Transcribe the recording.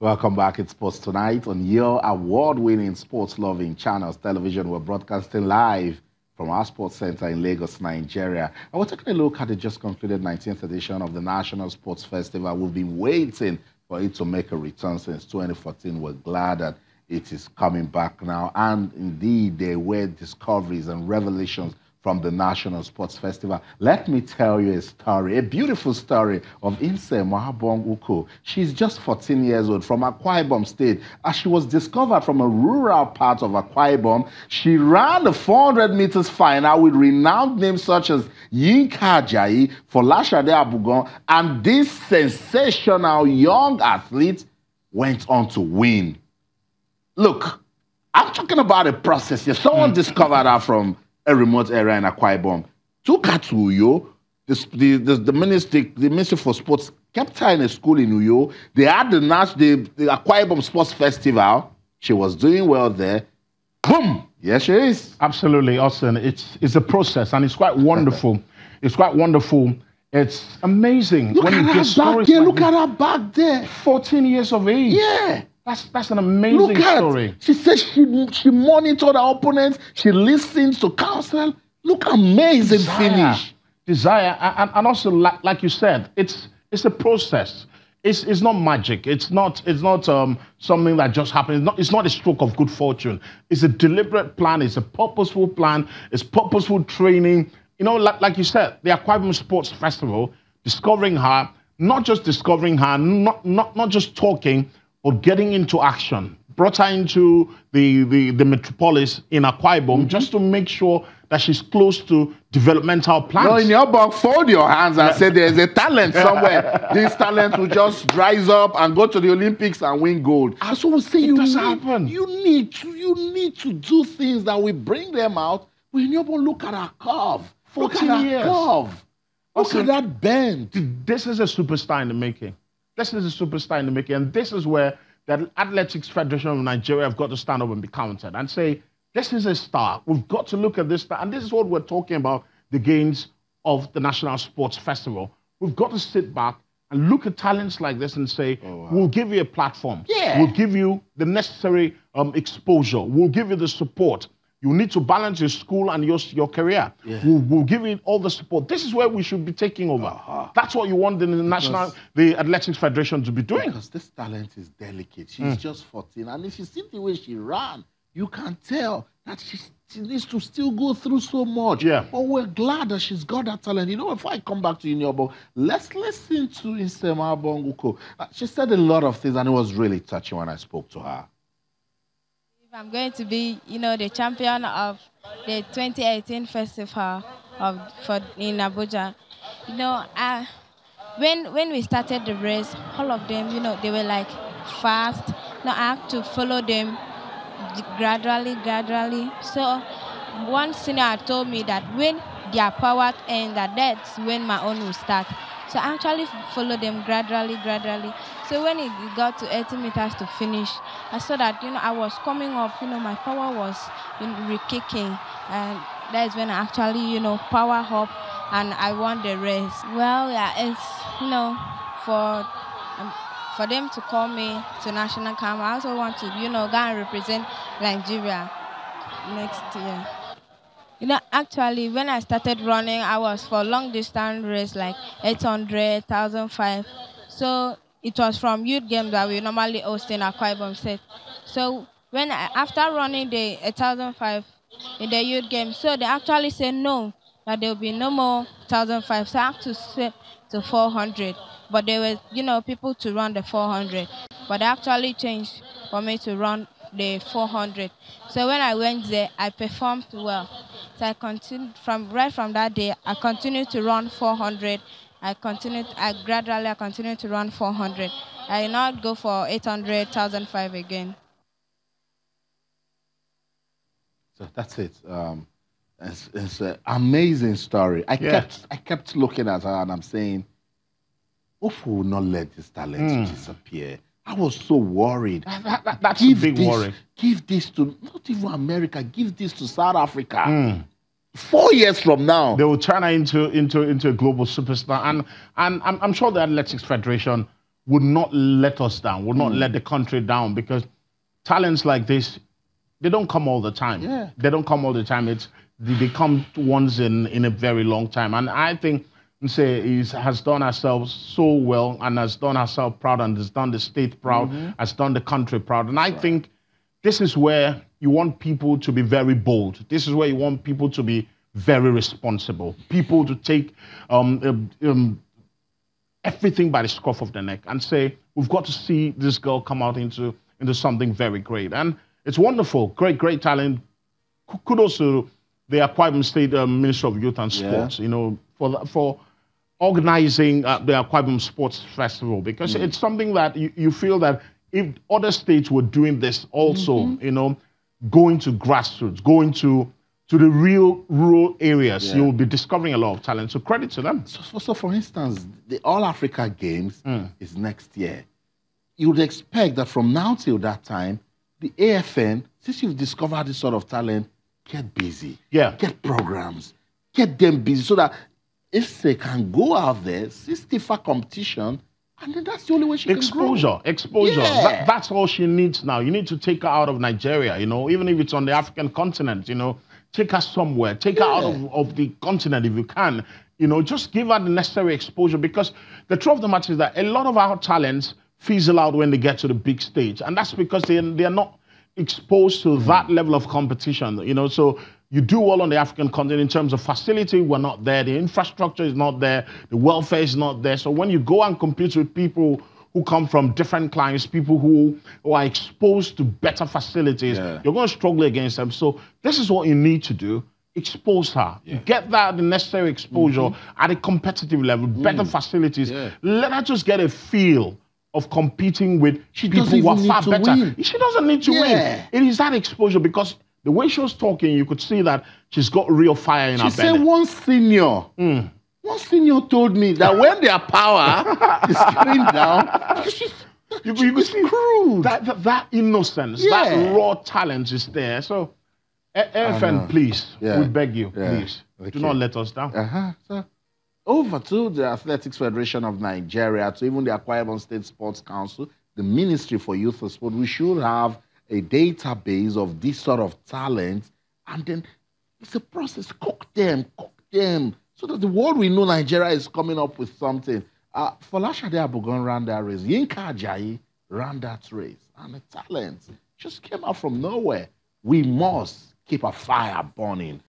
Welcome back. It's Sports Tonight on your award-winning sports-loving channels television. We're broadcasting live from our sports center in Lagos, Nigeria. And we're taking a look at the just concluded 19th edition of the National Sports Festival. We've been waiting for it to make a return since 2014. We're glad that it is coming back now. And indeed, there were discoveries and revelations from the National Sports Festival. Let me tell you a story, a beautiful story of Inse Mahabong Uko. She's just 14 years old from Akwa Ibom State. As she was discovered from a rural part of Akwa Ibom, she ran the 400 meters final with renowned names such as Yinka Ajayi, Folashade Abugon, and this sensational young athlete went on to win. Look, I'm talking about a process here. Someone discovered her from a remote area in Akwa Ibom, took her to Uyo. The Ministry for Sports kept her in a school in Uyo. They had the Akwa Ibom Sports Festival. She was doing well there. Boom! Yes, she is. Absolutely, Austin. It's a process, and it's quite wonderful. It's quite wonderful. It's amazing. Look at her back there. Look at her back there. 14 years of age. Yeah. That's an amazing story. She said she monitored her opponents. She listened to counsel. Look, amazing finish. Desire, and also like you said, it's a process. It's not magic. It's not something that just happened. It's not a stroke of good fortune. It's a deliberate plan. It's a purposeful plan. It's purposeful training. You know, like you said, the Akwa Ibom Sports Festival, discovering her, not just discovering her, not just talking, but getting into action, brought her into the metropolis in Akwa Ibom just to make sure that she's close to developmental plans. No, in your book, fold your hands and say there's a talent somewhere. This talent will just rise up and go to the Olympics and win gold. And so we say you need to do things that will bring them out. When you look at her curve, 14 years. Look at that bend. This is a superstar in the making. This is a superstar in the making, and this is where the Athletics Federation of Nigeria have got to stand up and be counted and say, this is a star. We've got to look at this star. And this is what we're talking about, the gains of the National Sports Festival. We've got to sit back and look at talents like this and say, we'll give you a platform. Yeah. We'll give you the necessary exposure. We'll give you the support. You need to balance your school and your career. Yeah. We'll give you all the support. This is where we should be taking over. That's what you want the Athletics Federation to be doing. Because this talent is delicate. She's just 14. And if you see the way she ran, you can tell that she needs to still go through so much. Yeah. But we're glad that she's got that talent. You know, before I come back to Inyobo, let's listen to Insema Bonguko. She said a lot of things, and it was really touching when I spoke to her. I'm going to be, the champion of the 2018 festival in Abuja. When we started the race, all of them, they were like fast. Now I have to follow them gradually. So one senior told me that when their power ends, that's when my own will start. So I actually follow them gradually. So when it got to 80 meters to finish, I saw that, I was coming up, my power was re-kicking. And that's when I actually, power up and I won the race. Well, yeah, it's, for them to call me to national camp, I also want to, go and represent Nigeria next year. Actually, when I started running, I was for long distance race, like 800, 1,005. So it was from youth games that we normally host in Akwa Ibom State. So after running the 1,005 in the youth games, so they actually said no, that there will be no more 1,005. So I have to set to 400. But there were, people to run the 400. But they actually changed for me to run the 400. So when I went there, I performed well. So I continued right from that day. I continued to run 400. I continued to run 400. I did not go for 800, 1,005 again. So that's it. It's an amazing story. I kept looking at her and I'm saying, Ofu will not let this talent disappear. I was so worried. That's a big worry. Give this to, not even America, give this to South Africa. 4 years from now, they will turn her into a global superstar. And I'm sure the Athletics Federation would not let us down, would not let the country down, because talents like this, they don't come all the time. Yeah. They don't come all the time. They come once in a very long time. And I think Nse has done herself so well and has done herself proud and has done the state proud, has done the country proud. And I think this is where you want people to be very bold. This is where you want people to be very responsible. People to take everything by the scruff of the neck and say, we've got to see this girl come out into something very great. And it's wonderful. Great talent. Kudos to the Akwa Ibom State Ministry of Youth and Sports, for organizing the Akwa Ibom Sports Festival, because it's something that you feel that if other states were doing this also, going to grassroots, going to the real rural areas, you'll be discovering a lot of talent. So credit to them. So for instance, the All Africa Games is next year. You would expect that from now till that time, the AFN, since you've discovered this sort of talent, get busy. Yeah. Get programs. Get them busy so that if they can go out there, see stiffer competition, and then that's the only way she can grow. Exposure. Yeah. That's all she needs now. You need to take her out of Nigeria, even if it's on the African continent, take her somewhere. Take her out of the continent if you can. Just give her the necessary exposure, because the truth of the matter is that a lot of our talents fizzle out when they get to the big stage. And that's because they are not exposed to that level of competition, So you do well on the African continent in terms of facility, we're not there. The infrastructure is not there. The welfare is not there. So when you go and compete with people who come from different climes, people who are exposed to better facilities, you're going to struggle against them. So this is what you need to do. Expose her. Get the necessary exposure at a competitive level, better facilities. Let her just get a feel of competing with people who are far better. She doesn't need to win. It is that exposure, because the way she was talking, you could see that she's got real fire in her belly. She said one senior told me that when their power is going down, you could see that innocence, that raw talent is there. So, AFN, please, we beg you, please, do not let us down. So, over to the Athletics Federation of Nigeria, to even the Akwa Ibom State Sports Council, the Ministry for Youth and Sport, we should have a database of this sort of talent, and then it's a process. Cook them, so that the world will know Nigeria is coming up with something. Folashade Abogun ran that race. Yinka Ajayi ran that race. And the talent just came out from nowhere. We must keep a fire burning.